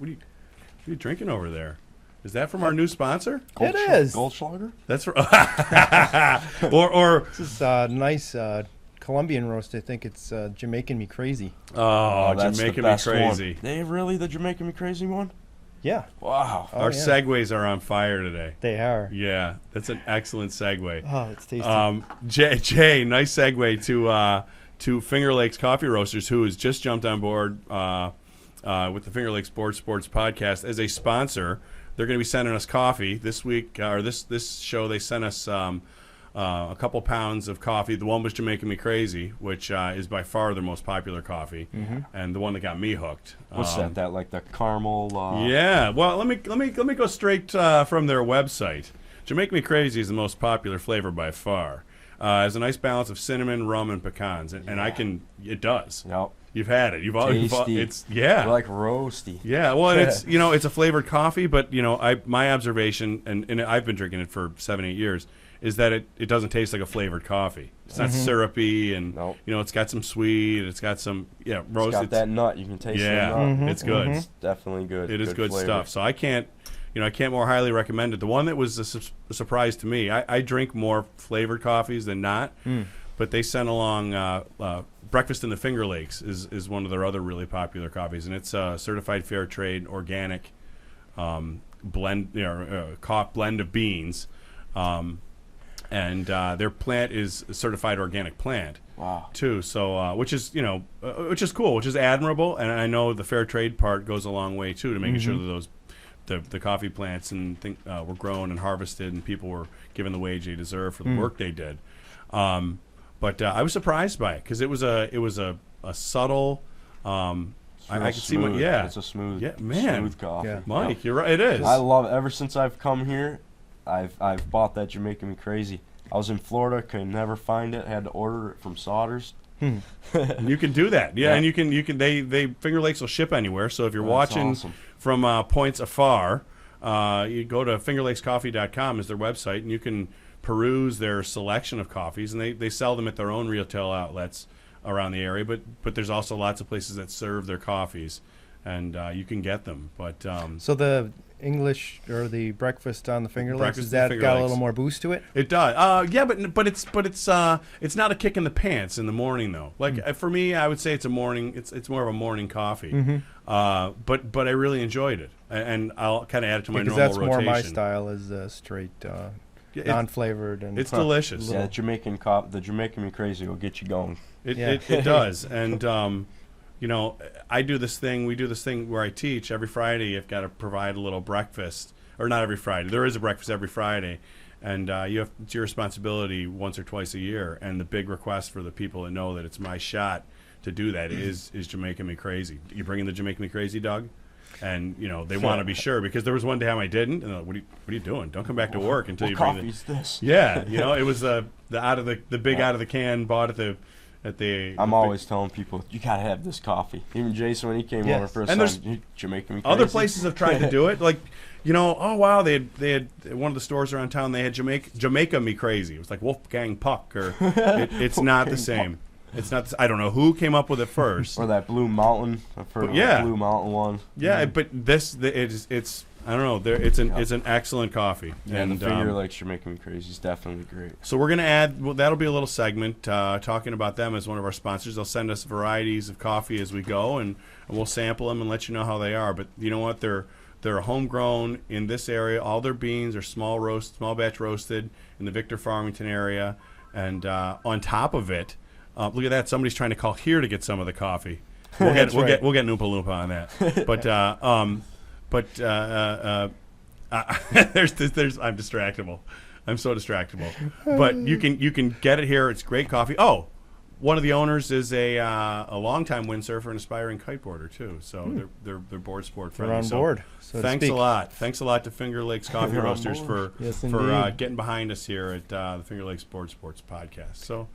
are you drinking over there? Is that from our new sponsor? It is. Goldschlager? That's or This is nice Colombian roast. I think it's Jamaican Me Crazy. Oh, that's the Jamaican Me best Crazy. one. They really the Jamaican Me Crazy one? Yeah. Wow. Our yeah. segues are on fire today. They are. Yeah, that's an excellent segue. Oh, it's tasty. Jay, nice segue to Finger Lakes Coffee Roasters, who has just jumped on board with the Finger Lakes Sports Podcast as a sponsor. They're going to be sending us coffee this week, or this show. They sent us a couple pounds of coffee. The one was Jamaican Me Crazy, which is by far their most popular coffee, and the one that got me hooked. What's that? That like the caramel? Yeah. Well, let me go straight from their website. Jamaican Me Crazy is the most popular flavor by far. It has a nice balance of cinnamon, rum, and pecans, and it does. Yep. You've had it. You've Tasty. It's They're like roasty. Yeah, well, it's it's a flavored coffee, but my observation, and I've been drinking it for 7-8 years, is that it doesn't taste like a flavored coffee. It's not syrupy, and it's got some sweet. It's got some roast. It's got that nut. You can taste the nut. It's good. It's definitely good. It is good flavor. stuff. So I can't more highly recommend it. The one that was a surprise to me, I drink more flavored coffees than not, but they sent along Breakfast in the Finger Lakes is one of their other really popular coffees, and it's a certified fair trade organic blend of beans, and their plant is a certified organic plant. Wow. Too. So which is cool, which is admirable, and I know the fair trade part goes a long way too to making sure that those the coffee plants were grown and harvested, and people were given the wage they deserve for the work they did. But I was surprised by it because it was a subtle. I can see what. Yeah, it's a smooth. Yeah, man. Smooth coffee. Yeah. Mike, you're right. It is. I love it. Ever since I've come here, I've bought that Jamaican Me Crazy. I was in Florida, could never find it. Had to order it from Sodders. You can do that. Yeah, and you can. They Finger Lakes will ship anywhere. So if you're watching from points afar, you go to fingerlakescoffee.com is their website, and you can peruse their selection of coffees, and they sell them at their own retail outlets around the area, but there's also lots of places that serve their coffees, and you can get them. But so the English or the breakfast on the Finger Lakes, has that Finger got Lakes. a little more boost to it? It does. Yeah, but it's not a kick in the pants in the morning though. Like for me, I would say it's more of a morning coffee. But I really enjoyed it, and I'll kind of add it to my normal rotation. Because that's more my style, is straight. Non-flavored, and it's delicious. Yeah, the Jamaican Me Crazy will get you going. It does, and I do this thing. We do this thing where I teach every Friday. You've got to provide a little breakfast, or not every Friday. There is a breakfast every Friday, and it's your responsibility once or twice a year. And the big request for the people that know that it's my shot to do that is Jamaican Me Crazy. You bringing the Jamaican Me Crazy, Doug? And they want to be sure, because there was one time I didn't, and they're like, what are you doing? Don't come back to work until you bring coffee's this? Yeah, it was the out of the can bought at the. I'm always telling people you gotta have this coffee. Even Jason, when he came over first time, Jamaican Me Crazy. Other places have tried to do it, like oh wow, they had one of the stores around town. They had Jamaica Me Crazy. It was like Wolfgang Puck, or it's not the same. It's not. I don't know who came up with it first. Or that Blue Mountain. I've heard of that Blue Mountain one. Yeah, but it's I don't know. It's an excellent coffee. Yeah, and the Finger Lakes Jamaican Me Crazy is definitely great. So we're gonna add. Well, that'll be a little segment talking about them as one of our sponsors. They'll send us varieties of coffee as we go, and we'll sample them and let you know how they are. But you know what? They're homegrown in this area. All their beans are small batch roasted in the Victor Farmington area, and on top of it. Look at that! Somebody's trying to call here to get some of the coffee. We'll get Oompa Loompa on that. But there's I'm distractible. I'm so distractible. But you can get it here. It's great coffee. Oh, one of the owners is a longtime windsurfer and aspiring kiteboarder too. So they're board sport friendly. They're on board. So thanks a lot. Thanks a lot to Finger Lakes Coffee Roasters for yes, getting behind us here at the Finger Lakes Sports Podcast. So.